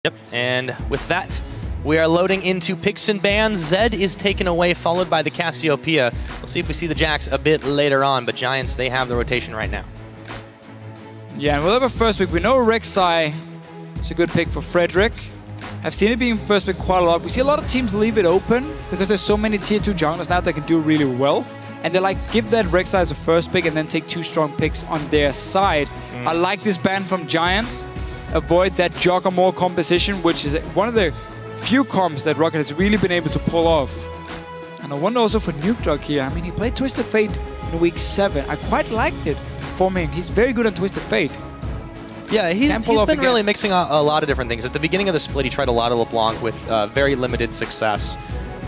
Yep, and with that, we are loading into picks and bans. Zed is taken away, followed by the Cassiopeia. We'll see if we see the Jax a bit later on, but Giants, they have the rotation right now. Yeah, and we'll have a first pick. We know Rek'Sai is a good pick for Frederick. I've seen it being first pick quite a lot. We see a lot of teams leave it open because there's so many tier 2 junglers now that can do really well. And they're like, give that Rek'Sai as a first pick and then take 2 strong picks on their side. I like this ban from Giants. Avoid that jogger more composition, which is one of the few comps that ROCCAT has really been able to pull off. And I wonder also for Nukeduck here. I mean, he played Twisted Fate in week 7. I quite liked it for him. He's very good on Twisted Fate. Yeah, he's been really mixing a lot of different things. At the beginning of the split, he tried a lot of LeBlanc with very limited success.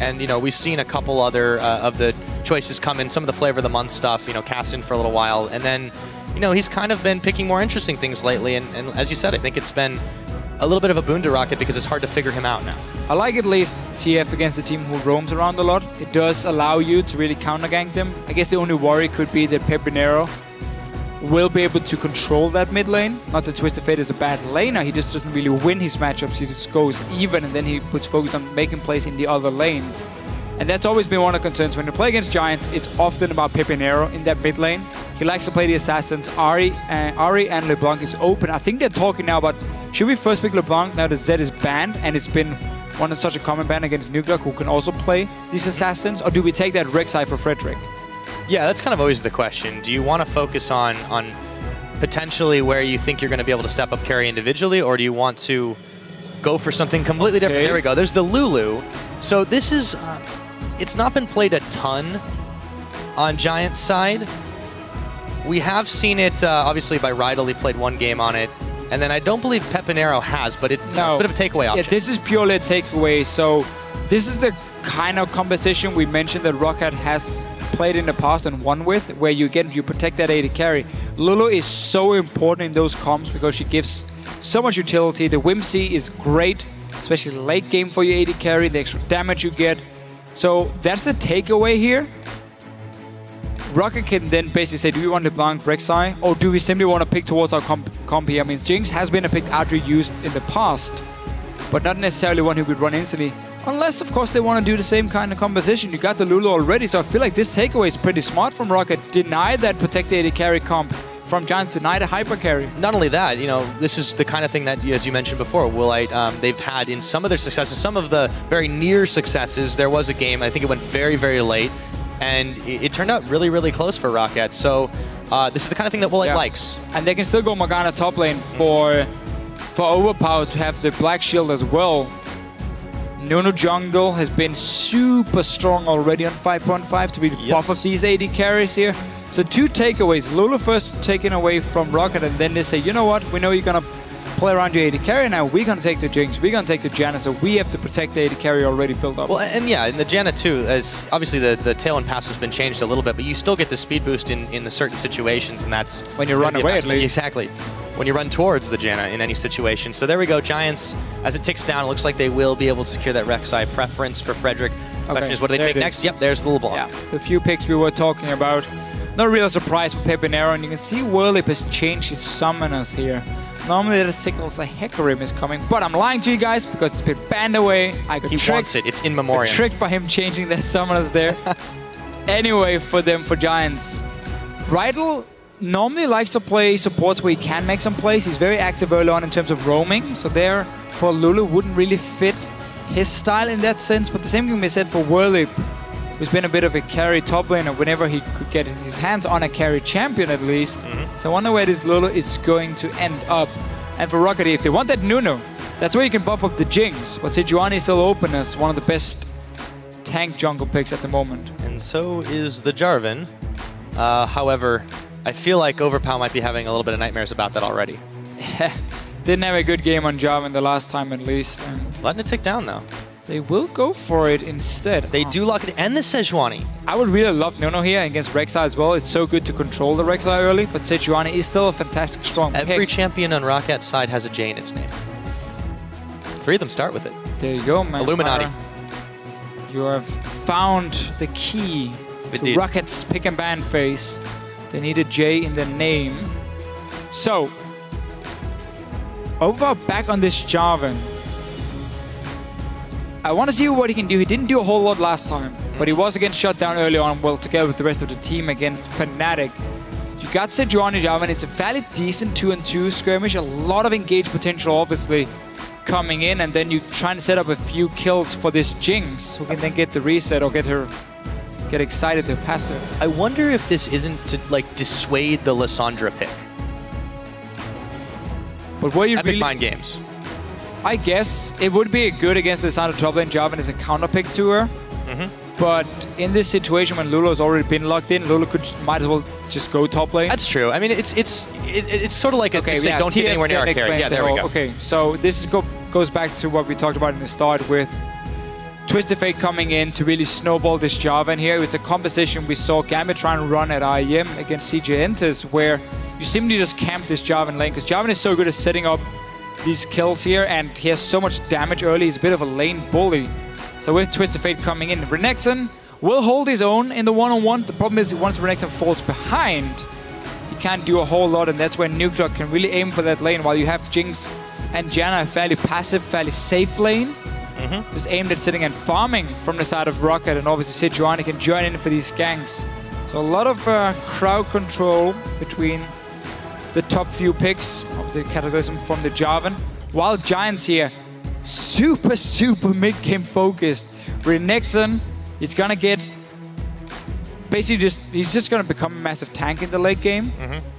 And, you know, we've seen a couple other of the choices come in, some of the flavor of the month stuff, you know, cast in for a little while. And then, you know, he's kind of been picking more interesting things lately. And as you said, I think it's been a little bit of a boon to ROCCAT because it's hard to figure him out now. I like at least TF against a team who roams around a lot. It does allow you to really counter-gank them. I guess the only worry could be that Pepinero will be able to control that mid lane. Not that Twisted Fate is a bad laner, he just doesn't really win his matchups. He just goes even and then he puts focus on making plays in the other lanes. And that's always been one of the concerns. When you play against Giants, it's often about Pepinero in that mid lane. He likes to play the assassins. Ahri and LeBlanc is open. I think they're talking now about, should we first pick LeBlanc now that Zed is banned and it's been one of such a common ban against Nukeduck who can also play these assassins? Or do we take that Rek'Sai for Frederick? Yeah, that's kind of always the question. Do you want to focus on potentially where you think you're going to be able to step up carry individually, or do you want to go for something completely different? Okay. There we go. There's the Lulu. So this is, it's not been played a ton on Giants' side. We have seen it, obviously, by Rydle. He played 1 game on it. And then I don't believe Pepinero has, but it's a bit of a takeaway option. Yeah, this is purely a takeaway. So this is the kind of composition we mentioned that ROCCAT has played in the past and won with, where you protect that AD carry. Lulu is so important in those comps because she gives so much utility. The Whimsy is great, especially late game for your AD carry, the extra damage you get. So that's the takeaway here. ROCCAT can then basically say, do we want LeBlanc, Rek'Sai, or do we simply want to pick towards our comp here? I mean, Jinx has been a pick Adryh used in the past, but not necessarily one who would run instantly. Unless, of course, they want to do the same kind of composition. You got the Lulu already, so I feel like this takeaway is pretty smart from ROCCAT. Deny that protect the AD carry comp from Giants, deny the hyper carry. Not only that, you know, this is the kind of thing that, as you mentioned before, Woolite, they've had in some of their successes, some of the very near successes. There was a game, I think it went very, very late, and it turned out really, really close for ROCCAT. So this is the kind of thing that Woolite likes. And they can still go Morgana top lane for Overpow to have the Black Shield as well. Nunu jungle has been super strong already on 5.5 to be the buff of these AD carries here. So 2 takeaways. Lulu first taken away from ROCCAT, and then they say, you know what, we know you're going to play around your AD carry now. We're going to take the Jinx, we're going to take the Janna, so we have to protect the AD carry already built up. Well, and yeah, and the Janna too, as obviously the tail and pass has been changed a little bit, but you still get the speed boost in certain situations, and that's when you run away at least. Exactly. When you run towards the Janna in any situation. So there we go, Giants, as it ticks down, it looks like they will be able to secure that Rek'Sai preference for Frederick. The question is, what do they pick next? Yep, there's the LeBlanc. Yeah, the few picks we were talking about. No real surprise for Pepinero, and you can see Werlyb has changed his summoners here. Normally that signals a Hecarim is coming, but I'm lying to you guys because it's been banned away. I got tricked. Wants it, it's in memoriam. Tricked by him changing their summoners there. Anyway, for Giants, Rydle normally likes to play supports where he can make some plays. He's very active early on in terms of roaming, so there for Lulu wouldn't really fit his style in that sense. But the same can be said for Werlyb, who's been a bit of a carry top laner whenever he could get his hands on a carry champion at least. So I wonder where this Lulu is going to end up. And for ROCCAT, if they want that Nunu, that's where you can buff up the Jinx. But Sejuani is still open as one of the best tank jungle picks at the moment. And so is the Jarvan. However, I feel like Overpow might be having a little bit of nightmares about that already. Didn't have a good game on Jarvan the last time at least. And letting it tick down though. They will go for it instead. They do lock it, and the Sejuani. I would really love Nunu here against Rek'Sai as well. It's so good to control the Rek'Sai early, but Sejuani is still a fantastic strong pick. Every champion on ROCCAT's side has a J in its name. 3 of them start with it. There you go, man. Illuminati. You have found the key to ROCCAT's pick and ban phase. They need a J in the name. So, Overpow back on this Jarvan. I want to see what he can do. He didn't do a whole lot last time, but he was again shut down early on, well, together with the rest of the team against Fnatic. You got Sejuani Jarvan. It's a fairly decent 2-on-2 skirmish. A lot of engaged potential, obviously, coming in, and then you trying to set up a few kills for this Jinx, who can then get the reset or get excited to pass her. I wonder if this isn't to like dissuade the Lissandra pick. But were you Epic really... mind games. I guess it would be good against Lissandra top lane. Jarvan is a counter pick to her. But in this situation, when Lulu has already been locked in, Lulu might as well just go top lane. That's true. I mean, it's sort of like okay, yeah, don't get anywhere near our carry. Yeah, there we go. Okay, so this goes back to what we talked about in the start with Twisted Fate coming in to really snowball this Jarvan here. It's a composition we saw Gambit trying to run at IEM against CJ Enters, where you simply just camp this Jarvan lane, because Jarvan is so good at setting up these kills here, and he has so much damage early. He's a bit of a lane bully. So with Twisted Fate coming in, Renekton will hold his own in the one-on-one. The problem is once Renekton falls behind, he can't do a whole lot, and that's when Nukeduck can really aim for that lane, while you have Jinx and Janna, a fairly passive, fairly safe lane. Just aimed at sitting and farming from the side of ROCCAT, and obviously Sejuani can join in for these ganks. So a lot of crowd control between the top few picks. Obviously Cataclysm from the Jarvan. While Giants here, super mid-game focused. Renekton, he's gonna get basically he's just gonna become a massive tank in the late game.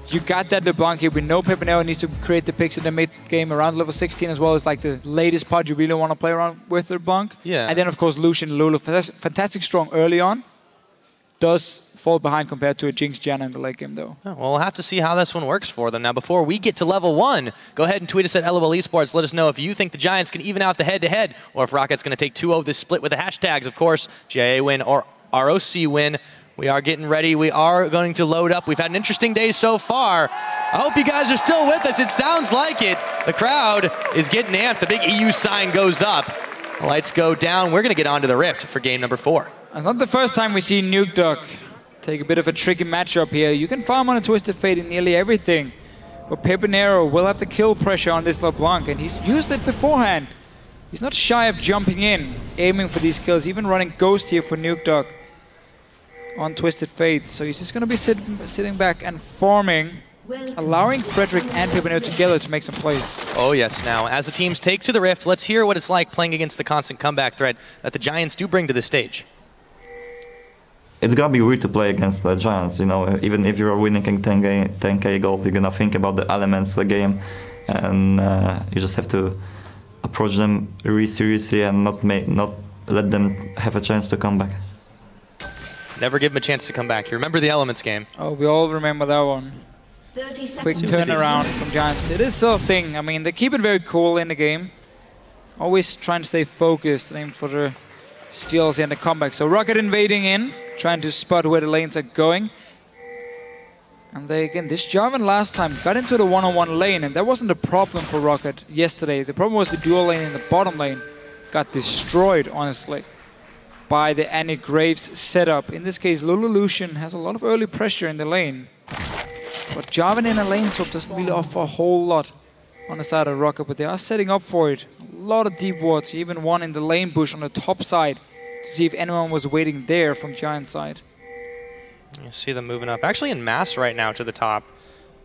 You got that LeBlanc here. We know Pepinero needs to create the picks in the mid game around level 16 as well as like the latest pod you really want to play around with LeBlanc. Yeah. And then of course Lucian, Lulu, fantastic strong early on. Does fall behind compared to a Jinx Janna in the late game though. Oh, well, we'll have to see how this one works for them. Now, before we get to level 1, go ahead and tweet us at LOL Esports. Let us know if you think the Giants can even out the head-to-head, or if ROCCAT's going to take 2-0 this split with the hashtags, of course, GIA win or ROC win. We are getting ready. We are going to load up. We've had an interesting day so far. I hope you guys are still with us. It sounds like it. The crowd is getting amped. The big EU sign goes up. The lights go down. We're going to get onto the Rift for game number 4. It's not the first time we see Nukeduck take a bit of a tricky matchup here. You can farm on a Twisted Fate in nearly everything, but Pepinero will have the kill pressure on this LeBlanc, and he's used it beforehand. He's not shy of jumping in, aiming for these kills, even running Ghost here for Nukeduck on Twisted Fate. So he's just going to be sitting back and farming, allowing Frederick and Pepinero together to make some plays. Oh yes, now as the teams take to the Rift, let's hear what it's like playing against the constant comeback threat that the Giants do bring to the stage. It's gonna be weird to play against the Giants, you know. Even if you're winning 10k gold, you're gonna think about the elements of the game, and you just have to approach them really seriously and not let them have a chance to come back. Never give them a chance to come back. You remember the elements game? Oh, we all remember that one. Quick turnaround from Giants. It is still a thing. I mean, they keep it very cool in the game. Always trying to stay focused, aim for the steals and the comeback. So ROCCAT invading in, trying to spot where the lanes are going. And they, again, this Jarvan last time got into the one-on-one lane, and that wasn't a problem for ROCCAT yesterday. The problem was the dual lane in the bottom lane got destroyed, honestly, by the Annie Graves setup. In this case, Lulu Lucian has a lot of early pressure in the lane. But Jarvan in a lane swap doesn't really offer a whole lot on the side of ROCCAT, but they are setting up for it. A lot of deep wards, even one in the lane bush on the top side, to see if anyone was waiting there from Giant side. You see them moving up, actually in mass right now to the top.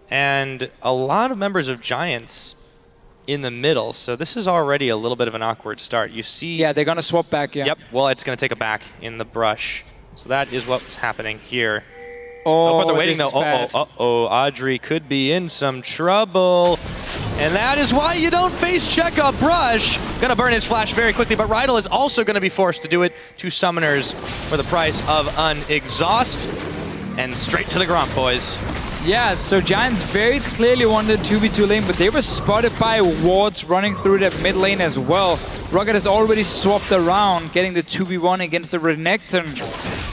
And a lot of members of Giants in the middle, so this is already a little bit of an awkward start. You see... Yeah, they're going to swap back, yeah. Yep, well, it's going to take a back in the brush. So that is what's happening here. Oh, so far they're waiting though. Adryh could be in some trouble. And that is why you don't face check a brush. Gonna burn his flash very quickly, but Rydle is also gonna be forced to do it. 2 summoners for the price of an exhaust. And straight to the Gromp, boys. Yeah, so Giants very clearly wanted 2v2 lane, but they were spotted by wards running through that mid lane as well. ROCCAT has already swapped around, getting the 2v1 against the Renekton.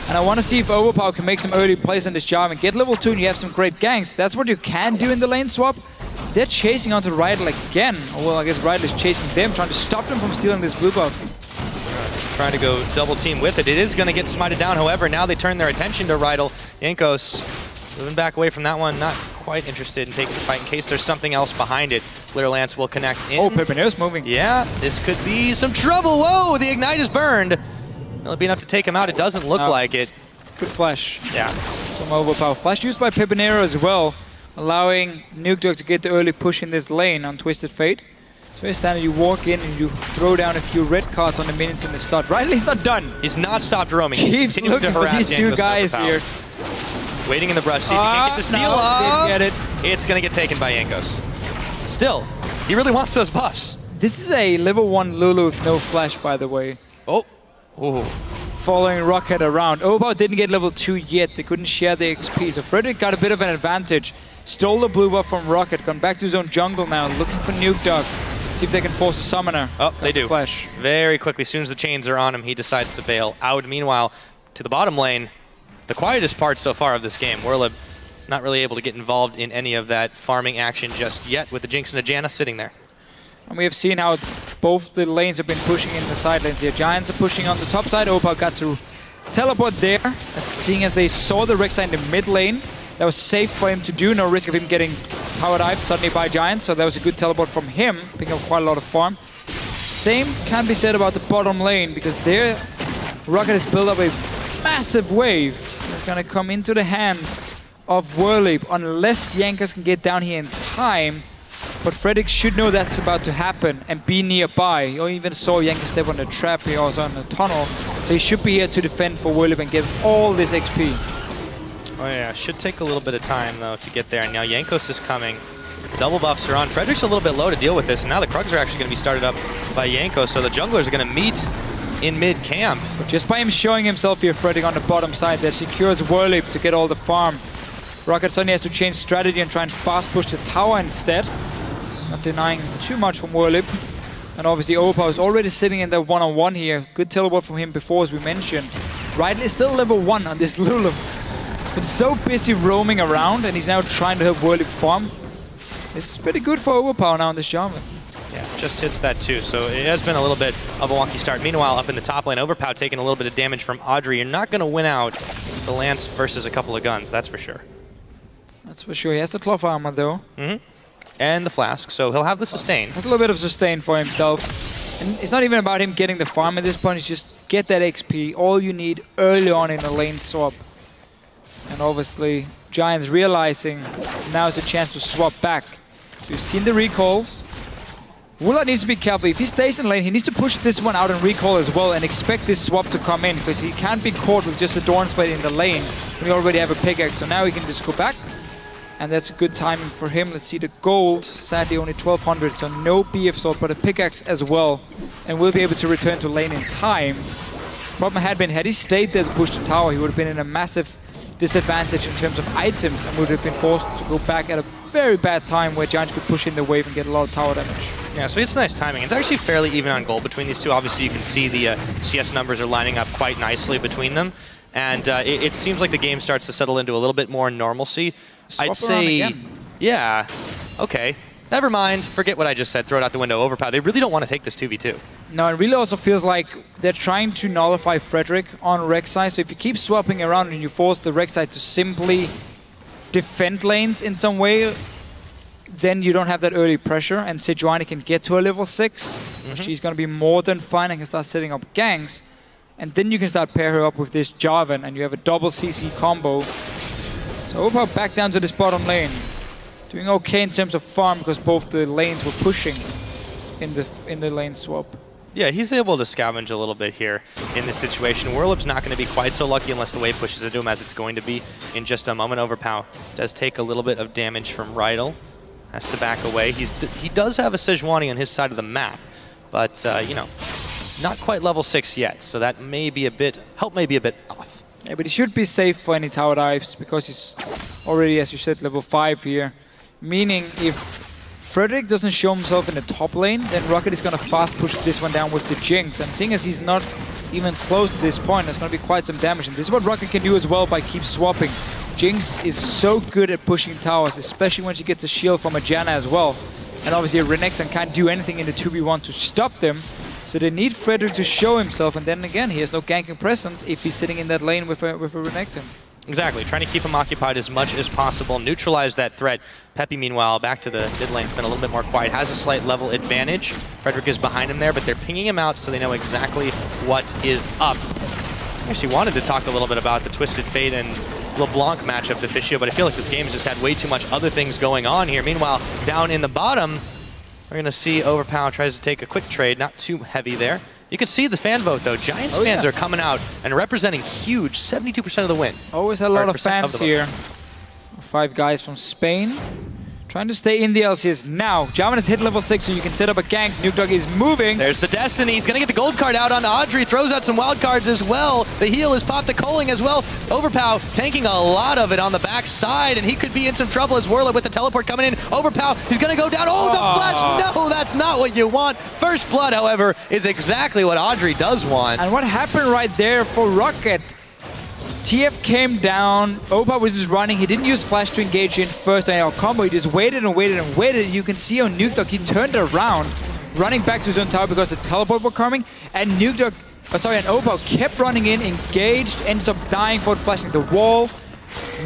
And I want to see if Overpow can make some early plays on this Jarvan. Get level 2 and you have some great ganks. That's what you can do in the lane swap. They're chasing onto Rydle again. Well, I guess Rydle is chasing them, trying to stop them from stealing this blue buff. Trying to go double team with it. It is going to get smited down, however, now they turn their attention to Rydle. Jankos moving back away from that one, not quite interested in taking the fight in case there's something else behind it. Flare Lance will connect in. Oh, Pepinero's moving. Yeah, this could be some trouble. Whoa, the Ignite is burned. Will it be enough to take him out? It doesn't look like it. Good flash. Yeah. Some Overpow. Flash used by Pepinero as well, allowing Nukeduck to get the early push in this lane on Twisted Fate. So very standard, you walk in and you throw down a few red cards on the minions in the start. Rydle's not done. He's not stopped roaming. Keeps looking for these two guys here. Waiting in the brush, see if he can get the steal off. Didn't get it. It's going to get taken by Jankos. Still, he really wants those buffs. This is a level 1 Lulu with no flash, by the way. Oh. Ooh. Following ROCCAT around. Overpow didn't get level 2 yet. They couldn't share the XP. So Frederick got a bit of an advantage. Stole the blue buff from ROCCAT. Gone back to his own jungle now. Looking for Nukeduck. See if they can force a summoner. Oh, they do. Flash. Very quickly. As soon as the chains are on him, he decides to bail out. Meanwhile, to the bottom lane, the quietest part so far of this game. Werlyb is not really able to get involved in any of that farming action just yet, with the Jinx and the Janna sitting there. And we have seen how both the lanes have been pushing in the side lanes here. Giants are pushing on the top side. Overpow got to teleport there, seeing as they saw the Rek'Sai in the mid lane. That was safe for him to do. No risk of him getting tower dived suddenly by Giants. So that was a good teleport from him, picking up quite a lot of farm. Same can be said about the bottom lane, because there ROCCAT has built up a massive wave that's going to come into the hands of Werlyb, unless Jankos can get down here in time. But Frederick should know that's about to happen and be nearby. You even saw Jankos step on the trap here, also on the tunnel. So he should be here to defend for Werlyb and get all this XP. Oh yeah, should take a little bit of time though to get there. And now Jankos is coming. The double buffs are on. Frederick's a little bit low to deal with this. And now the Krugs are actually going to be started up by Jankos. So the junglers are going to meet in mid-camp. But just by him showing himself here, Frederick on the bottom side, that secures Werlyb to get all the farm. ROCCAT suddenly has to change strategy and try and fast push the tower instead. Not denying too much from Werlyb. And obviously Overpow is already sitting in the one-on-one here. Good teleport from him before, as we mentioned. Rydle is still level 1 on this Lulu. He's been so busy roaming around, and he's now trying to help Werlyb farm. This is pretty good for Overpow now on this Jarvan. Yeah, just hits that too. So it has been a little bit of a wonky start. Meanwhile, up in the top lane, Overpow taking a little bit of damage from Adryh. You're not going to win out the Lance versus a couple of guns, that's for sure. That's for sure. He has the cloth armor though. And the flask, so he'll have the sustain. Has a little bit of sustain for himself. And it's not even about him getting the farm at this point, it's just get that XP, all you need early on in a lane swap. And obviously, Giants realizing now is a chance to swap back. You've seen the recalls. Woolite needs to be careful. If he stays in lane, he needs to push this one out and recall as well and expect this swap to come in, because he can't be caught with just a Dawn Spade in the lane when you already have a pickaxe. So now he can just go back. And that's good timing for him. Let's see the gold. Sadly, only 1200, so no BF sword, but a pickaxe as well. And we'll be able to return to lane in time. Problem had been, had he stayed there to push the tower, he would have been in a massive disadvantage in terms of items and would have been forced to go back at a very bad time where Giants could push in the wave and get a lot of tower damage. Yeah, so it's nice timing. It's actually fairly even on gold between these two. Obviously, you can see the CS numbers are lining up quite nicely between them. And it seems like the game starts to settle into a little bit more normalcy. Swap I'd say, again. yeah, okay. Never mind, forget what I just said, throw it out the window, Overpow. They really don't want to take this 2v2. No, it really also feels like they're trying to nullify Frederick on Rek'Sai, so if you keep swapping around and you force the Rek'Sai to simply defend lanes in some way, then you don't have that early pressure, and Sejuani can get to a level 6. She's going to be more than fine and can start setting up ganks, and then you can start pair her up with this Jarvan, and you have a double CC combo. So Overpow back down to this bottom lane. Doing okay in terms of farm because both the lanes were pushing in the lane swap. Yeah, he's able to scavenge a little bit here in this situation. Werlyb's not going to be quite so lucky unless the wave pushes into him, as it's going to be in just a moment. Overpow does take a little bit of damage from Rydle. Has to back away. He does have a Sejuani on his side of the map, but you know, not quite level 6 yet, so that may be a bit, help may be a bit off. Yeah, but he should be safe for any tower dives because he's already, as you said, level 5 here. Meaning if Frederick doesn't show himself in the top lane, then ROCCAT is going to fast push this one down with the Jinx. And seeing as he's not even close to this point, there's going to be quite some damage. And this is what ROCCAT can do as well by keep swapping. Jinx is so good at pushing towers, especially when she gets a shield from a Janna as well. And obviously Renekton can't do anything in the 2v1 to stop them. So they need Frederick to show himself, and then again, he has no ganking presence if he's sitting in that lane with a Renekton. Exactly, trying to keep him occupied as much as possible, neutralize that threat. Peppy, meanwhile, back to the mid lane, has been a little bit more quiet, has a slight level advantage. Frederick is behind him there, but they're pinging him out so they know exactly what is up. I actually wanted to talk a little bit about the Twisted Fate and LeBlanc matchup, Deficio, but I feel like this game has just had way too much other things going on here. Meanwhile, down in the bottom, we're going to see Overpow tries to take a quick trade, not too heavy there. You can see the fan vote, though. Giants fans are coming out and representing huge, 72% of the win. Always a lot of fans here. 5 guys from Spain. Trying to stay in the LCS now. Jarvan is hit level 6, so you can set up a gank. Nukeduck is moving. There's the Destiny. He's going to get the gold card out on Adryh. Throws out some wild cards as well. The heal has popped the culling as well. Overpow tanking a lot of it on the back side, and he could be in some trouble as Werlyb with the teleport coming in. Overpow, he's going to go down. Oh, the flash! No, that's not what you want. First blood, however, is exactly what Adryh does want. And what happened right there for ROCCAT? TF came down, Overpow was just running, he didn't use flash to engage in first combo, he just waited and waited and waited. You can see on Nukeduck, he turned around, running back to his own tower because the teleport were coming, and Nukeduck, and Overpow kept running in, engaged, ends up dying for flashing the wall.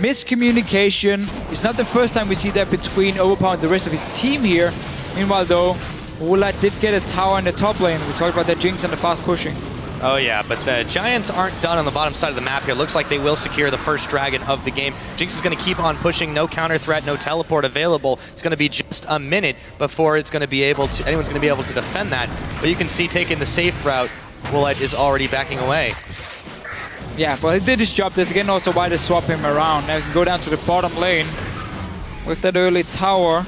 Miscommunication. It's not the first time we see that between Overpow and the rest of his team here. Meanwhile though, Woolite did get a tower in the top lane. We talked about that Jinx and the fast pushing. Oh yeah, but the Giants aren't done on the bottom side of the map here. Looks like they will secure the first dragon of the game. Jinx is going to keep on pushing, no counter threat, no teleport available. It's going to be just a minute before it's going to be able to, anyone's going to be able to defend that. But you can see taking the safe route, Woolite is already backing away. Yeah, but he did his job. There's again also why they swap him around. Now he can go down to the bottom lane with that early tower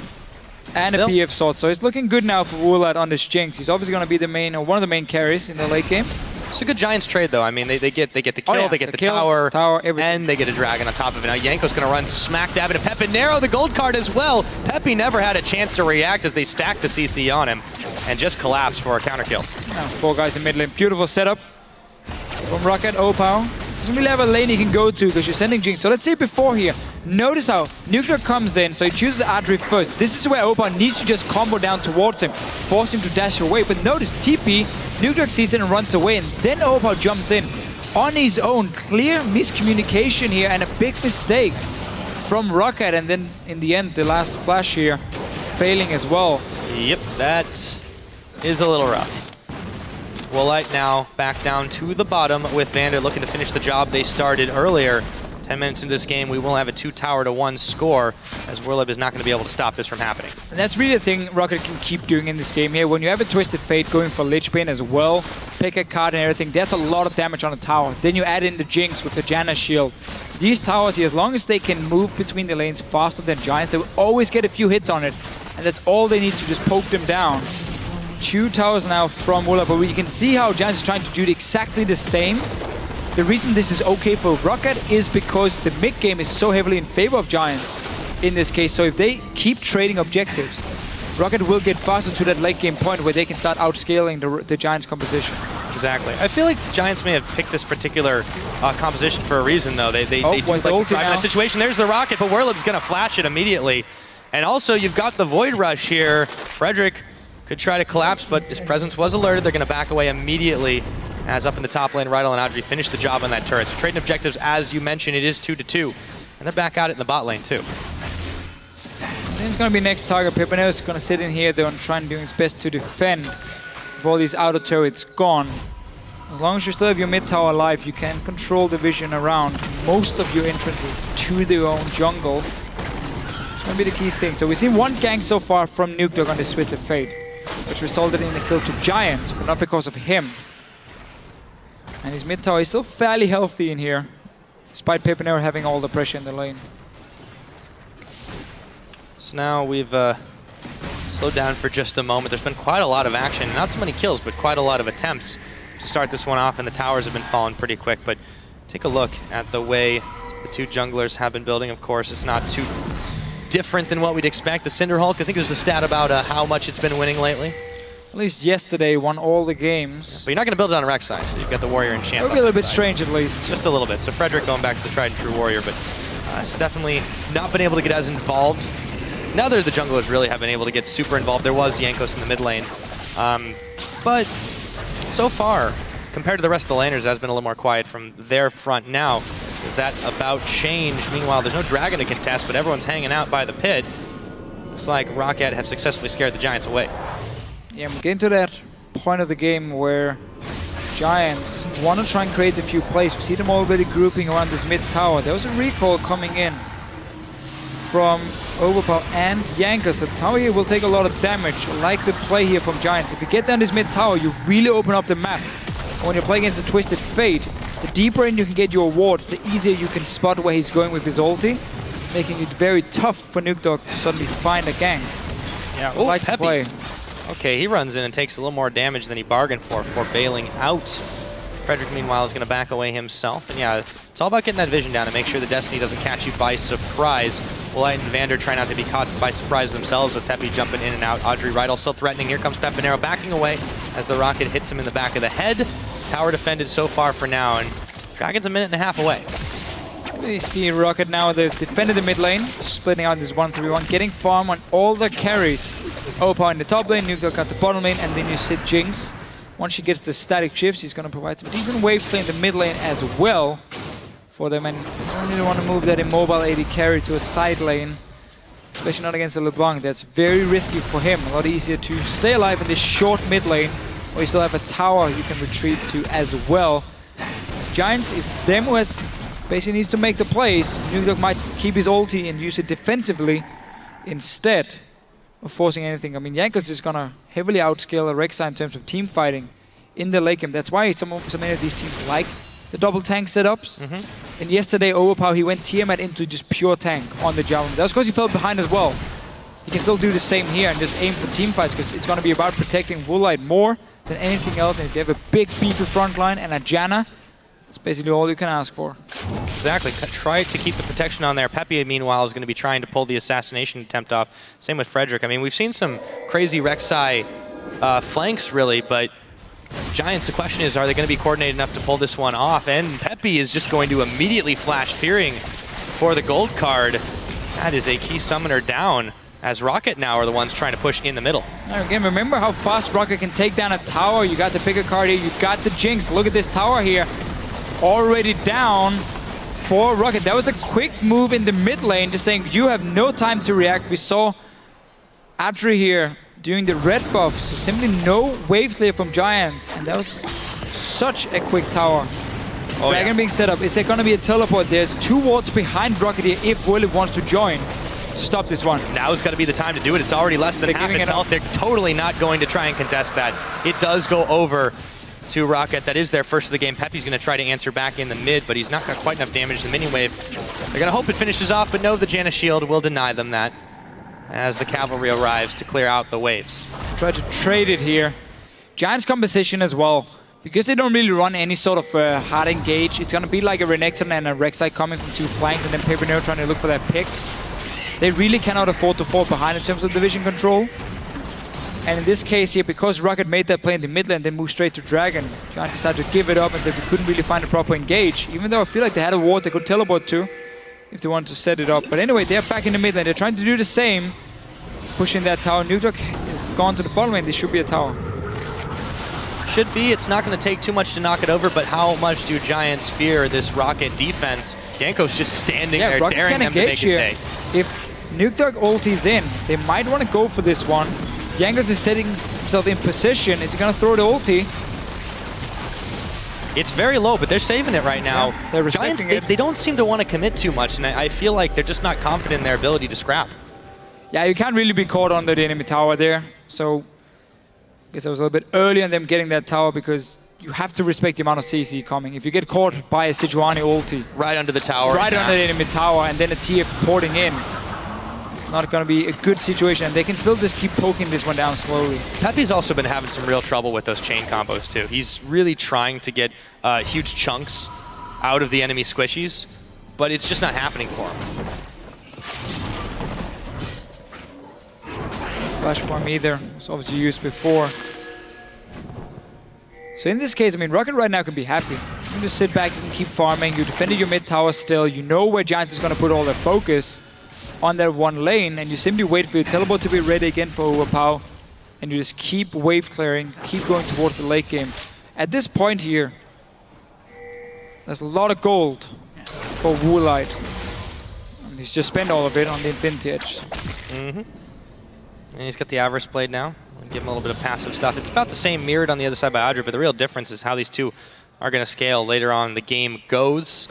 and a PF sword. So it's looking good now for Woolite on this Jinx. He's obviously going to be the main, or one of the main carries in the late game. It's a good Giants trade, though. I mean, they get the kill, they get the tower, and they get a dragon on top of it. Now, Jankos going to run smack dab into Pepinero, the gold card as well. Peppy never had a chance to react as they stacked the CC on him and just collapsed for a counter kill. Now, 4 guys in mid lane. Beautiful setup from ROCCAT. Overpow doesn't really have a lane he can go to because you're sending Jinx. So let's see before here. Notice how Nukeduck comes in, so he chooses Adryh first. This is where Overpow needs to just combo down towards him, force him to dash away. But notice TP, Nukeduck sees it and runs away, and then Overpow jumps in on his own. Clear miscommunication here and a big mistake from ROCCAT, and then in the end, the last flash here failing as well. Yep, that is a little rough. Woolite now back down to the bottom with Vander looking to finish the job they started earlier. 10 minutes into this game, we will have a 2-tower-to-1 score, as Werlyb is not going to be able to stop this from happening. And that's really the thing ROCCAT can keep doing in this game here. When you have a Twisted Fate going for Lich Bane as well, pick a card and everything, that's a lot of damage on a tower. Then you add in the Jinx with the Janna shield. These towers here, as long as they can move between the lanes faster than Giants, they will always get a few hits on it. And that's all they need to just poke them down. 2 towers now from Woolite, but you can see how Giants is trying to do exactly the same. The reason this is okay for ROCCAT is because the mid game is so heavily in favor of Giants in this case. So if they keep trading objectives, ROCCAT will get faster to that late game point where they can start outscaling the Giants composition. Exactly. I feel like Giants may have picked this particular composition for a reason, though. They do like thrive in that situation. There's the rocket, but Werlyb's going to flash it immediately. And also, you've got the Void Rush here. Frederick could try to collapse, but his presence was alerted. They're going to back away immediately. As up in the top lane, Rydle and Adryh finish the job on that turret. So trading objectives, as you mentioned, it is 2-2. And they're back at it in the bot lane, too. Then it's going to be next target. Pepinero is going to sit in here, though, and try and do his best to defend with all these outer turrets gone. As long as you still have your mid tower alive, you can control the vision around most of your entrances to their own jungle. It's going to be the key thing. So we've seen 1 gank so far from Nukeduck on this Twisted Fate, which resulted in a kill to Giants, but not because of him. And his mid tower is still fairly healthy in here, despite Pepinero having all the pressure in the lane. So now we've slowed down for just a moment. There's been quite a lot of action. Not so many kills, but quite a lot of attempts to start this one off, and the towers have been falling pretty quick. But take a look at the way the 2 junglers have been building. Of course, it's not too different than what we'd expect. The Cinder Hulk, I think there's a stat about how much it's been winning lately. At least yesterday won all the games. Yeah, but you're not going to build it on Rek'Sai, so you've got the Warrior and Champ. It would be a little bit strange at least. Just a little bit. So Frederick going back to the tried and true Warrior, but it's definitely not been able to get as involved. Neither of the junglers really have been able to get super involved. There was Jankos in the mid lane. But so far, compared to the rest of the laners, it has been a little more quiet from their front now. Does that about change? Meanwhile, there's no dragon to contest, but everyone's hanging out by the pit. Looks like ROCCAT have successfully scared the Giants away. Yeah, I'm getting to that point of the game where Giants want to try and create a few plays. We see them already grouping around this mid tower. There was a recall coming in from Overpow and Jankos. The tower here will take a lot of damage. I like the play here from Giants. If you get down this mid tower, you really open up the map. And when you're playing against a Twisted Fate, the deeper in you can get your wards, the easier you can spot where he's going with his ulti, making it very tough for Nukeduck to suddenly find a gank. Yeah, I like the play. Okay, he runs in and takes a little more damage than he bargained for bailing out. Frederick, meanwhile, is going to back away himself. And yeah, it's all about getting that vision down and make sure the Destiny doesn't catch you by surprise. Woolite and Vander try not to be caught by surprise themselves with Peppy jumping in and out. Adryh, Rydle still threatening. Here comes Pepinero backing away as the rocket hits him in the back of the head. Tower defended so far for now, and Dragon's a minute and a half away. We see ROCCAT now, they've defended the mid lane, splitting out this 1-3-1, getting farm on all the carries. Overpow in the top lane, Nukeduck at the bottom lane, and then you see Jinx. Once she gets the static shifts, he's going to provide some decent wave play in the mid lane as well for them. And you don't really want to move that immobile AD carry to a side lane, especially not against the LeBlanc. That's very risky for him. A lot easier to stay alive in this short mid lane, where you still have a tower you can retreat to as well. Giants, it's them who has basically needs to make the plays. Nukeduck might keep his ulti and use it defensively instead of forcing anything. I mean, Jankos is going to heavily outscale a Rek'Sai in terms of team fighting in the late game. That's why so many of these teams like the double tank setups. And yesterday, Overpow, he went Tiamat into just pure tank on the Jarvan. That was because he fell behind as well. He can still do the same here and just aim for team fights, because it's going to be about protecting Woolite more than anything else. And if you have a big beefy front line and a Janna, it's basically all you can ask for. Exactly. Try to keep the protection on there. Pepe, meanwhile, is going to be trying to pull the assassination attempt off. Same with Frederick. I mean, we've seen some crazy Rek'Sai flanks, really, but Giants, the question is, are they going to be coordinated enough to pull this one off? And Pepe is just going to immediately flash Fearing for the gold card. That is a key summoner down, as ROCCAT now are the ones trying to push in the middle. Now again, remember how fast ROCCAT can take down a tower. You got the picker card here, you've got the Jinx. Look at this tower here. Already down for ROCCAT. That was a quick move in the mid lane, just saying you have no time to react. We saw Adryh here doing the red buff, so simply no wave clear from Giants, and that was such a quick tower. Dragon being set up. Is there going to be a teleport? There's two wards behind ROCCAT here if Werlyb wants to join to stop this one. Now's got to be the time to do it. It's already less than half its health. They're totally not going to try and contest that. It does go over to ROCCAT. That is their first of the game. Pepe's going to try to answer back in the mid, but he's not got quite enough damage to the minion wave. They're going to hope it finishes off, but no, the Janna shield will deny them that as the cavalry arrives to clear out the waves. Try to trade it here. Giants' composition as well. Because they don't really run any sort of hard engage, it's going to be like a Renekton and a Rek'Sai coming from two flanks, and then Pepinero trying to look for that pick. They really cannot afford to fall behind in terms of division control. And in this case here, because ROCCAT made that play in the mid lane, then moved straight to Dragon, Giants decided to give it up and said we couldn't really find a proper engage, even though I feel like they had a ward they could teleport to if they wanted to set it up. But anyway, they're back in the mid lane. They're trying to do the same, pushing that tower. Nukeduck is gone to the bottom lane. This should be a tower. Should be. It's not going to take too much to knock it over, but how much do Giants fear this ROCCAT defense? Jankos just standing there, ROCCAT daring them to make here. it stay. If Nukeduck ulti's in, they might want to go for this one. Jankos is setting himself in position. Is he going to throw the ulti? It's very low, but they're saving it right now. Yeah, they're Giants, it. they don't seem to want to commit too much, and I feel like they're just not confident in their ability to scrap. Yeah, you can't really be caught under the enemy tower there. So I guess I was a little bit early on them getting that tower, because you have to respect the amount of CC coming. If you get caught by a Sejuani ulti, right under the tower, right under the enemy tower, and then a TF porting in, it's not going to be a good situation, and they can still just keep poking this one down slowly. Pepe's also been having some real trouble with those chain combos too. He's really trying to get huge chunks out of the enemy squishies, but it's just not happening for him. Flash form either. It's obviously used before. So in this case, I mean, ROCCAT right now can be happy. You can just sit back, you can keep farming, you defended your mid tower still, you know where Giants is going to put all their focus on that one lane, and you simply wait for your teleport to be ready again for Overpow, and you just keep wave clearing, keep going towards the late game. At this point here, there's a lot of gold for Woolite. And he's just spent all of it on the Infinity Edge. And he's got the Avarice Blade now. Give him a little bit of passive stuff. It's about the same mirrored on the other side by Adryh, but the real difference is how these two are going to scale later on the game goes.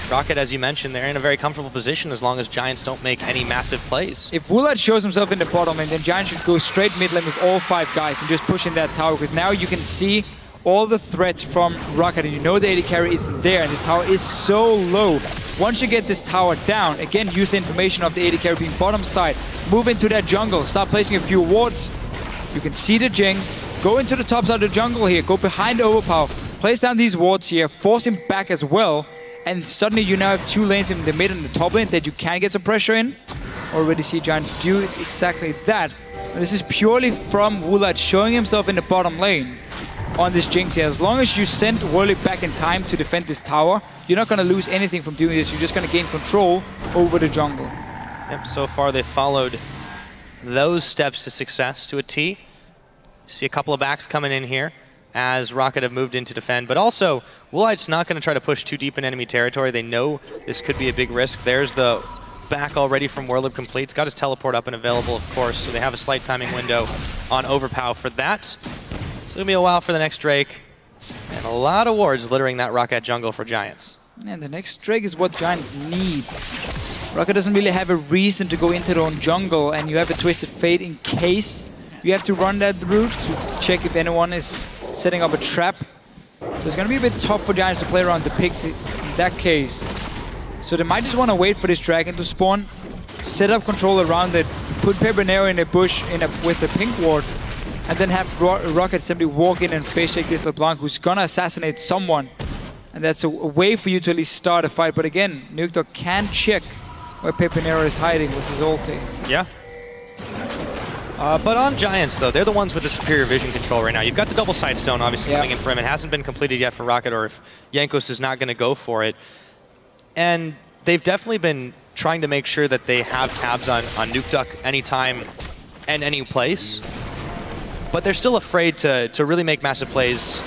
ROCCAT, as you mentioned, they're in a very comfortable position as long as Giants don't make any massive plays. If Woolite shows himself in the bottom lane, then Giants should go straight mid lane with all 5 guys and just push in that tower, because now you can see all the threats from ROCCAT, and you know the AD carry isn't there, and this tower is so low. Once you get this tower down, again, use the information of the AD carry being bottom side, move into that jungle, start placing a few wards. You can see the Jinx, go into the top side of the jungle here, go behind Overpow, place down these wards here, force him back as well, and suddenly you now have 2 lanes in the mid and the top lane that you can get some pressure in. Already see Giants do exactly that. And this is purely from Woolite showing himself in the bottom lane on this Jinx here. As long as you send Werlyb back in time to defend this tower, you're not going to lose anything from doing this. You're just going to gain control over the jungle. Yep, so far they followed those steps to success to a T. See a couple of backs coming in here as ROCCAT have moved in to defend, but also Woolite's not going to try to push too deep in enemy territory. They know this could be a big risk. There's the back already from Werlyb complete. He's got his teleport up and available, of course, so they have a slight timing window on Overpow for that. So it's going to be a while for the next Drake, and a lot of wards littering that ROCCAT jungle for Giants. And the next Drake is what Giants needs. ROCCAT doesn't really have a reason to go into their own jungle, and you have a Twisted Fate in case you have to run that route to check if anyone is setting up a trap. So it's going to be a bit tough for Giants to play around the picks in that case. So they might just want to wait for this dragon to spawn, set up control around it, put Pepinero in a bush with a pink ward, and then have ROCCAT simply walk in and face shake this LeBlanc, who's going to assassinate someone. And that's a way for you to at least start a fight. But again, Nukeduck can check where Pepinero is hiding with his ulti. Yeah. But on Giants, though, they're the ones with the superior vision control right now. You've got the double side stone, obviously, coming in for him. It hasn't been completed yet for ROCCAT, or if Jankos is not going to go for it. And they've definitely been trying to make sure that they have tabs on Nukeduck anytime and any place. But they're still afraid to really make massive plays.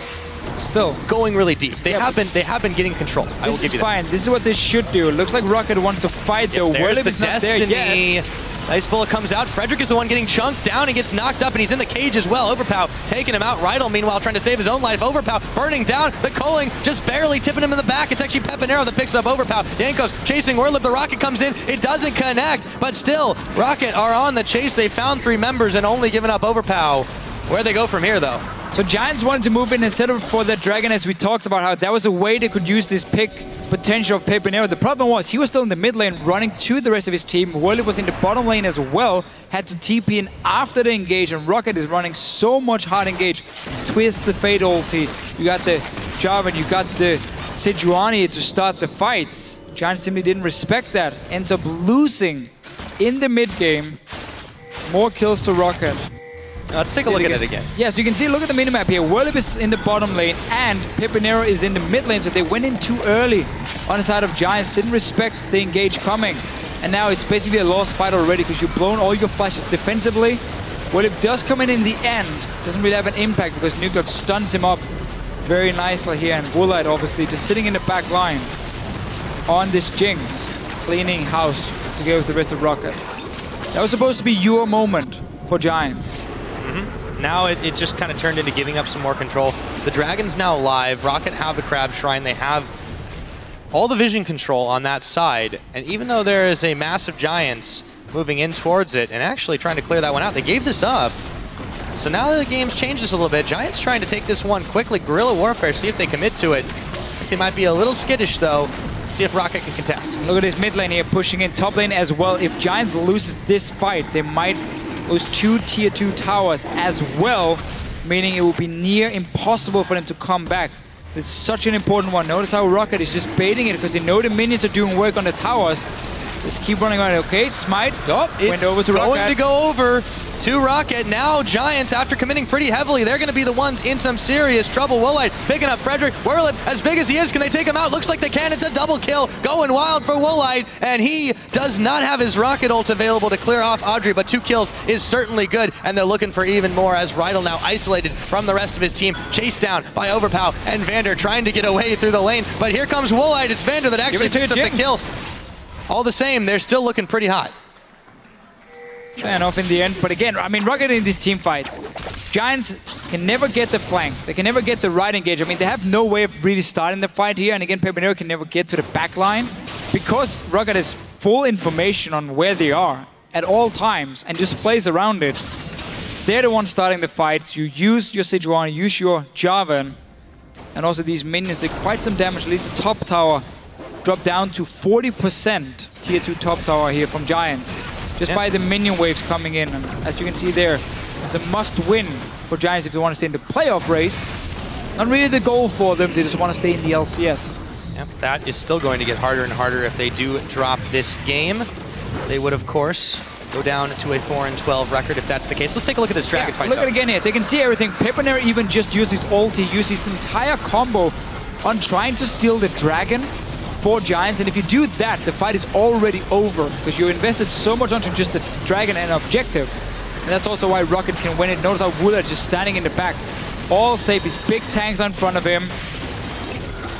Still going really deep. They have been getting control. This is fine. This is what they should do. It looks like ROCCAT wants to fight though. Werlyb is not there yet. Nice bullet comes out. Frederick is the one getting chunked down. He gets knocked up, and he's in the cage as well. Overpow taking him out. Rydle, meanwhile, trying to save his own life. Overpow burning down. The culling just barely tipping him in the back. It's actually Pepinero that picks up Overpow. Jankos chasing Werlyb. The rocket comes in. It doesn't connect, but still, ROCCAT are on the chase. They found 3 members and only giving up Overpow. Where they go from here, though? So Giants wanted to move in and set up for that dragon, as we talked about how that was a way they could use this pick potential of Pepinero. The problem was he was still in the mid lane running to the rest of his team. Werlyb was in the bottom lane as well, had to TP in after the engage, and ROCCAT is running so much hard engage. Twist the Fate ulti. You got the Jarvan, you got the Sejuani to start the fights. Giants simply didn't respect that. Ends up losing in the mid game. More kills to ROCCAT. Let's take a look at it again. Yeah, so you can see, look at the minimap here. Werlyb is in the bottom lane and Pepinero is in the mid lane, so they went in too early on the side of Giants, didn't respect the engage coming. And now it's basically a lost fight already because you've blown all your flashes defensively. Werlyb does come in the end, doesn't really have an impact because Nukeduck stuns him up very nicely here. And Woolite obviously just sitting in the back line on this Jinx, cleaning house together with the rest of ROCCAT. That was supposed to be your moment for Giants. Now it just kind of turned into giving up some more control. The Dragon's now live. ROCCAT have the Crab Shrine. They have all the vision control on that side. And even though there is a massive Giants moving in towards it and actually trying to clear that one out, they gave this up. So now that the game's changed just a little bit, Giants trying to take this one quickly. Guerrilla Warfare, see if they commit to it. I think they might be a little skittish though. See if ROCCAT can contest. Look at this mid lane here, pushing in top lane as well. If Giants loses this fight, they might lose 2 tier 2 towers as well, meaning it will be near impossible for them to come back. It's such an important one. Notice how ROCCAT is just baiting it because they know the minions are doing work on the towers. Just keep running on it. Okay, Smite. Oh, went over to going ROCCAT. to go over to ROCCAT. Now Giants, after committing pretty heavily, they're going to be the ones in some serious trouble. Woolite picking up Frederick. Werlyb, as big as he is, can they take him out? Looks like they can. It's a double kill going wild for Woolite, and he does not have his rocket ult available to clear off Adryh, but 2 kills is certainly good, and they're looking for even more as Rydle now isolated from the rest of his team, chased down by Overpow and Vander trying to get away through the lane. But here comes Woolite. It's Vander that actually picks up the kill. All the same, they're still looking pretty hot. Fair enough in the end, but again, I mean, ROCCAT in these team fights, Giants can never get the flank. They can never get the right engage. I mean, they have no way of really starting the fight here, and again, Pepinero can never get to the back line because ROCCAT has full information on where they are at all times and just plays around it. They're the ones starting the fights. You use your Sejuani, use your Jarvan, and also these minions did quite some damage. At least the top tower dropped down to 40% tier 2 top tower here from Giants. Just by the minion waves coming in. And as you can see there, it's a must-win for Giants if they want to stay in the playoff race. Not really the goal for them, they just want to stay in the LCS. Yep, that is still going to get harder and harder if they do drop this game. They would, of course, go down to a 4-12 record if that's the case. Let's take a look at this dragon fight. Look at it again here. They can see everything. Pepinero even just used his ulti, used his entire combo on trying to steal the dragon for Giants, and if you do that, the fight is already over because you invested so much onto just the dragon and objective. And that's also why ROCCAT can win it. Notice how Woolite just standing in the back. All safe. His big tanks in front of him.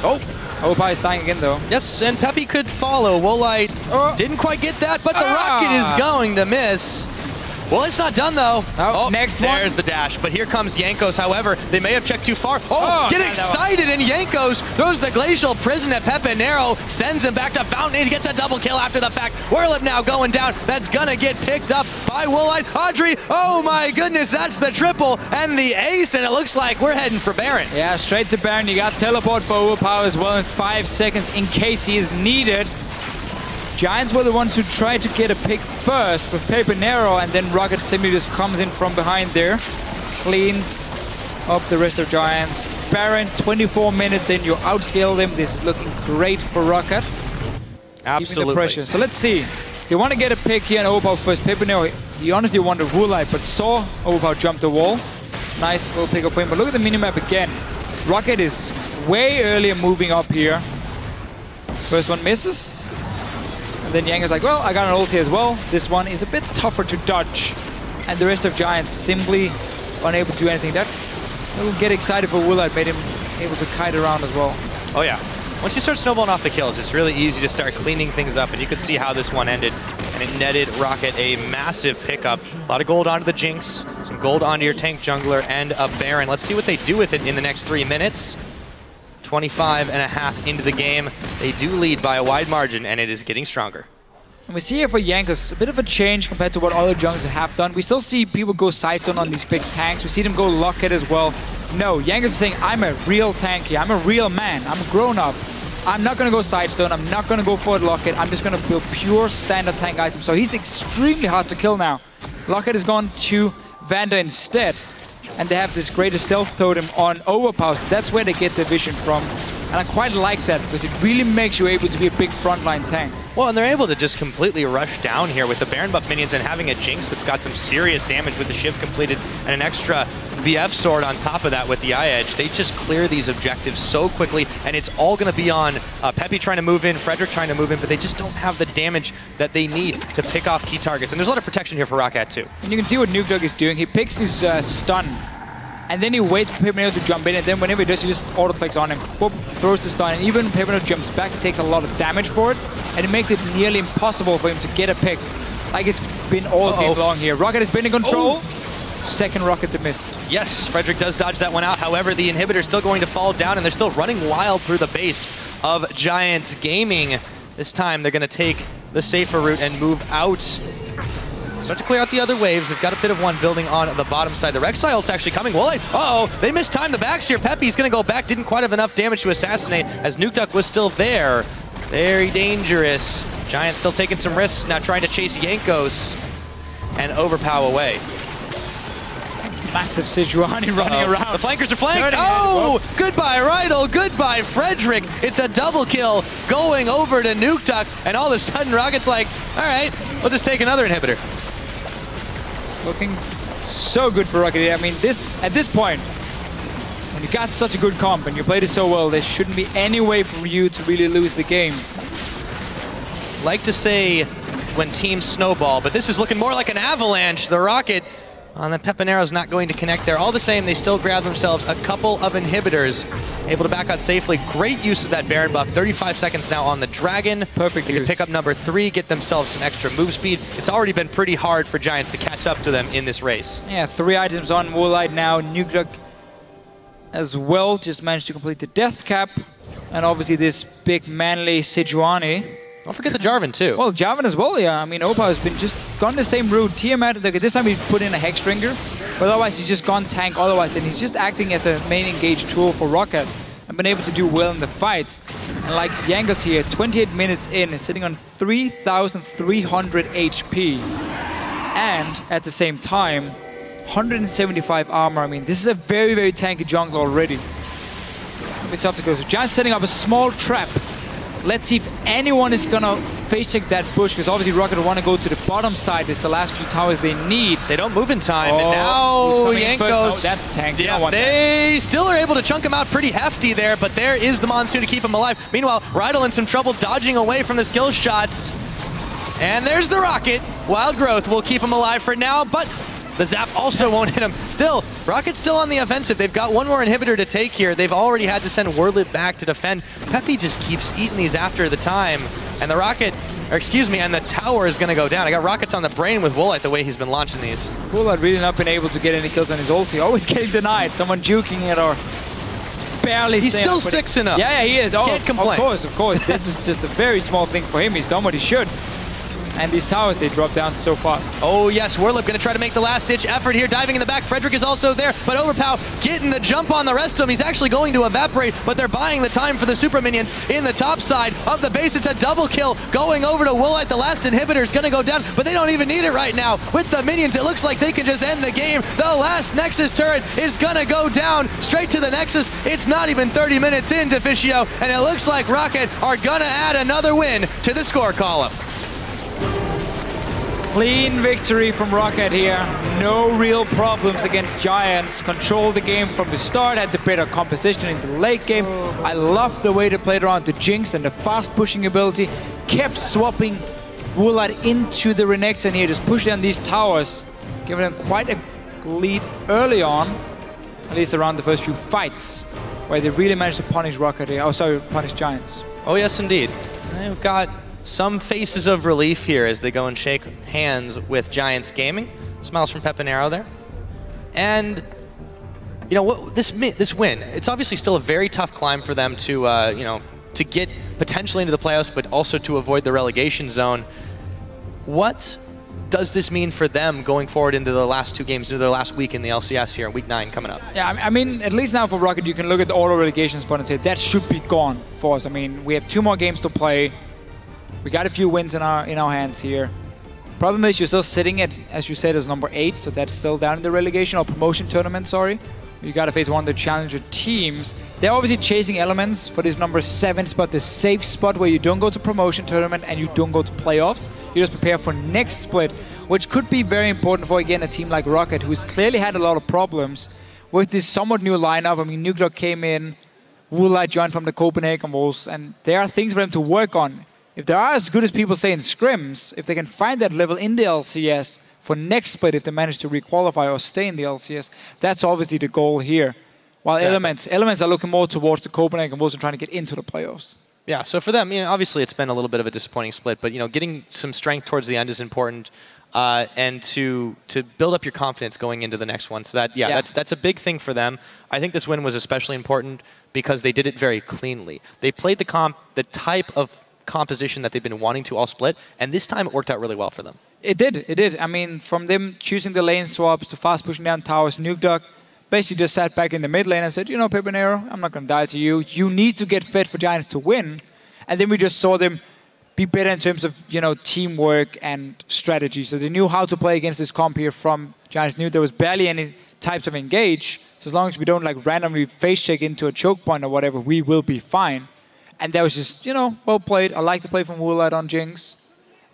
Oh! Overpow is dying again though. Yes, and Peppy could follow. Woolite didn't quite get that, but the rocket is going to miss. Well, it's not done though. Oh, next one. There's the dash, but here comes Jankos. However, they may have checked too far. Get excited, and Jankos throws the Glacial Prison at Pepinero, sends him back to Fountain. He gets a double kill after the fact. Werlyb now going down. That's gonna get picked up by Woolite. Adryh, oh my goodness, that's the triple and the ace, and it looks like we're heading for Baron. Yeah, straight to Baron. You got teleport for Overpow as well in 5 seconds in case he is needed. Giants were the ones who tried to get a pick first with Pepinero, and then ROCCAT simply just comes in from behind there. Cleans up the rest of Giants. Baron, 24 minutes in, you outscale them. This is looking great for ROCCAT. Absolutely. Keeping the pressure. So let's see. They want to get a pick here in Overpow first. Pepinero, he honestly wanted Woolite, but saw Overpow jump the wall. Nice little pick up for him. But look at the minimap again. ROCCAT is way earlier moving up here. First one misses. Then Yang is like, well, I got an ulti as well. This one is a bit tougher to dodge. And the rest of Giants simply unable to do anything. That will get excited for Woolite, made him able to kite around as well. Oh yeah. Once you start snowballing off the kills, it's really easy to start cleaning things up. And you could see how this one ended. And it netted ROCCAT a massive pickup. A lot of gold onto the Jinx, some gold onto your tank jungler, and a Baron. Let's see what they do with it in the next 3 minutes. 25.5 into the game. They do lead by a wide margin, and it is getting stronger. And we see here for Jankos a bit of a change compared to what other junglers have done. We still see people go sidestone on these big tanks. We see them go LOCCAT as well. No, Jankos is saying, I'm a real tank here. I'm a real man. I'm a grown-up. I'm not going to go sidestone. I'm not going to go for LOCCAT. I'm just going to build pure standard tank items. So he's extremely hard to kill now. LOCCAT has gone to Vander instead. And they have this greatest stealth totem on Overpow. So that's where they get the vision from. And I quite like that because it really makes you able to be a big frontline tank. Well, and they're able to just completely rush down here with the Baron buff minions and having a Jinx that's got some serious damage with the Shiv completed and an extra BF sword on top of that with the Eye Edge. They just clear these objectives so quickly, and it's all going to be on Peppy trying to move in, Frederick trying to move in, but they just don't have the damage that they need to pick off key targets. And there's a lot of protection here for ROCCAT too. And you can see what Nukeduck is doing. He picks his stun, and then he waits for Pepinero to jump in, and then whenever he does, he just auto-clicks on him, whoop, throws the stun, and even Pepinero jumps back, he takes a lot of damage for it, and it makes it nearly impossible for him to get a pick, like it's been all game long here. ROCCAT has been in control. Second rocket that missed. Yes, Frederick does dodge that one out. However, the inhibitor is still going to fall down, and they're still running wild through the base of Giants Gaming. This time, they're going to take the safer route and move out. Start to clear out the other waves. They've got a bit of one building on the bottom side. The Rek'Sai ult's actually coming. Woolite, they mistimed the backs here. Peppy's going to go back. Didn't quite have enough damage to assassinate as Nukeduck was still there. Very dangerous. Giants still taking some risks now, trying to chase Jankos and Overpow away. Massive Sejuani running around. The flankers are flanked. Oh, goodbye Rydle, goodbye Frederick. It's a double kill going over to Nukeduck, and all of a sudden ROCCAT's like, all right, we'll just take another inhibitor. Looking so good for ROCCAT. I mean, at this point, when you got such a good comp and you played it so well, there shouldn't be any way for you to really lose the game. Like to say when teams snowball, but this is looking more like an avalanche. The ROCCAT on the Pepinero's not going to connect there. All the same, they still grab themselves a couple of inhibitors, able to back out safely. Great use of that Baron buff. 35 seconds now on the Dragon. Perfect. They can pick up number 3, get themselves some extra move speed. It's already been pretty hard for Giants to catch up to them in this race. Yeah, 3 items on Woolite now. Nukeduck as well just managed to complete the death cap. And obviously this big manly Sejuani. Don't forget the Jarvan too. Well, Jarvan as well, yeah. I mean, Overpow has been just gone the same route. Tiamat, this time he put in a Hexdrinker, but otherwise he's just gone tank otherwise, and he's just acting as a main engage tool for ROCCAT and been able to do well in the fights. And like Jankos here, 28 minutes in, is sitting on 3,300 HP. And at the same time, 175 armor. I mean, this is a very, very tanky jungle already. A bit tough to go. So Giants setting up a small trap. Let's see if anyone is gonna face check that bush, because obviously ROCCAT want to go to the bottom side. It's the last few towers they need. They don't move in time, and now Jankos. Oh, that's the tank. Yeah, they still are able to chunk him out pretty hefty there, but there is the Monsoon to keep him alive. Meanwhile, Rydle in some trouble dodging away from the skill shots. And there's the ROCCAT. Wild Growth will keep him alive for now, but the zap also won't hit him. Still, ROCCAT's still on the offensive. They've got one more inhibitor to take here. They've already had to send Werlyb back to defend. Peppy just keeps eating these after the time. And the ROCCAT, or excuse me, and the tower is gonna go down. I got ROCCAT's on the brain with Woolite the way he's been launching these. Woolite really not been able to get any kills on his ulti. Always getting denied. Someone juking it or barely. He's still 6-0. Yeah, he is. Oh, can't complain. Of course. This is just a very small thing for him. He's done what he should. And these towers, they drop down so fast. Oh yes, Werlyb gonna try to make the last-ditch effort here, diving in the back. Frederick is also there, but Overpow getting the jump on the rest of them. He's actually going to evaporate, but they're buying the time for the super minions in the top side of the base. It's a double kill going over to Woolite. The last inhibitor is gonna go down, but they don't even need it right now. With the minions, it looks like they can just end the game. The last Nexus turret is gonna go down straight to the Nexus. It's not even 30 minutes in, Deficio, and it looks like ROCCAT are gonna add another win to the score column. Clean victory from ROCCAT here. No real problems against Giants. Controlled the game from the start, had the better composition in the late game. I love the way they played around the Jinx and the fast pushing ability. Kept swapping Woolite into the Renekton here, just pushing down these towers, giving them quite a lead early on, at least around the first few fights, where they really managed to punish ROCCAT here. Oh, sorry, punish Giants. Oh yes, indeed. They've got some faces of relief here as they go and shake hands with Giants Gaming. Smiles from Pepinero there. And, you know, what this win, it's obviously still a very tough climb for them to, you know, to get potentially into the playoffs, but also to avoid the relegation zone. What does this mean for them going forward into the last 2 games, into their last week in the LCS here, week 9 coming up? Yeah, I mean, at least now for ROCCAT, you can look at the auto relegation spot and say that should be gone for us. I mean, we have 2 more games to play. We got a few wins in our hands here. Problem is you're still sitting at, as you said, as number 8, so that's still down in the relegation or promotion tournament, sorry. You got to face one of the challenger teams. They're obviously chasing elements for this number 7 spot, the safe spot where you don't go to promotion tournament and you don't go to playoffs. You just prepare for next split, which could be very important for, again, a team like ROCCAT, who's clearly had a lot of problems with this somewhat new lineup. I mean, Nukeduck came in, Woolite joined from the Copenhagen Wolves, and there are things for them to work on. If they are as good as people say in scrims, if they can find that level in the LCS for next split, if they manage to requalify or stay in the LCS, that's obviously the goal here. While elements are looking more towards the Copenhagen Wolves and trying to get into the playoffs. Yeah, so for them, you know, obviously it's been a little bit of a disappointing split, but you know, getting some strength towards the end is important, and to build up your confidence going into the next one. So that, yeah. That's a big thing for them. I think this win was especially important because they did it very cleanly. They played the type of composition that they've been wanting to all split, and this time it worked out really well for them. It did. I mean, from them choosing the lane swaps to fast pushing down towers, Nukeduck basically just sat back in the mid lane and said, you know, Pepinero, I'm not going to die to you. You need to get fed for Giants to win. And then we just saw them be better in terms of, you know, teamwork and strategy. So they knew how to play against this comp here from Giants. Knew there was barely any types of engage. So as long as we don't like randomly face check into a choke point or whatever, we will be fine. And that was just, you know, well played. I like to play from Woolite on Jinx.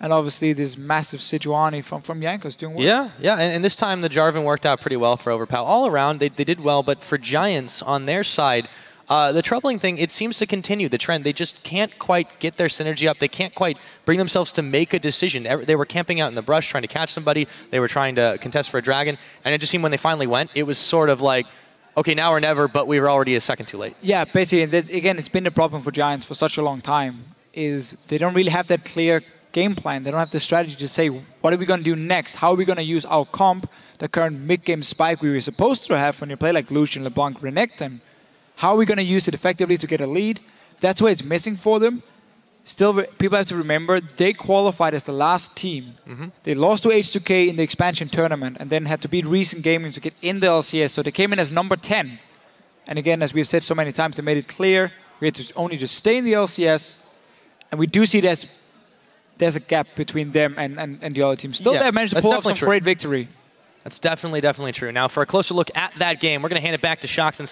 And obviously this massive Sejuani from Jankos doing well. Yeah, and this time the Jarvan worked out pretty well for Overpow. All around, they did well, but for Giants on their side, the troubling thing, it seems to continue the trend. They just can't quite get their synergy up. They can't quite bring themselves to make a decision. They were camping out in the brush trying to catch somebody. They were trying to contest for a dragon. And it just seemed when they finally went, it was sort of like, okay, now or never, but we were already a second too late. Yeah, basically, and again, it's been a problem for Giants for such a long time, is they don't really have that clear game plan. They don't have the strategy to say, what are we going to do next? How are we going to use our comp, the current mid-game spike we were supposed to have when you play like Lucian, LeBlanc, Renekton? How are we going to use it effectively to get a lead? That's where it's missing for them. Still, people have to remember, they qualified as the last team. They lost to H2K in the expansion tournament and then had to beat Recent Gaming to get in the LCS. So they came in as number 10. And again, as we've said so many times, they made it clear we had to only just stay in the LCS. And we do see there's a gap between them and the other team. Still, they've managed to pull off some great victory. That's definitely true. Now, for a closer look at that game, we're going to hand it back to Shox and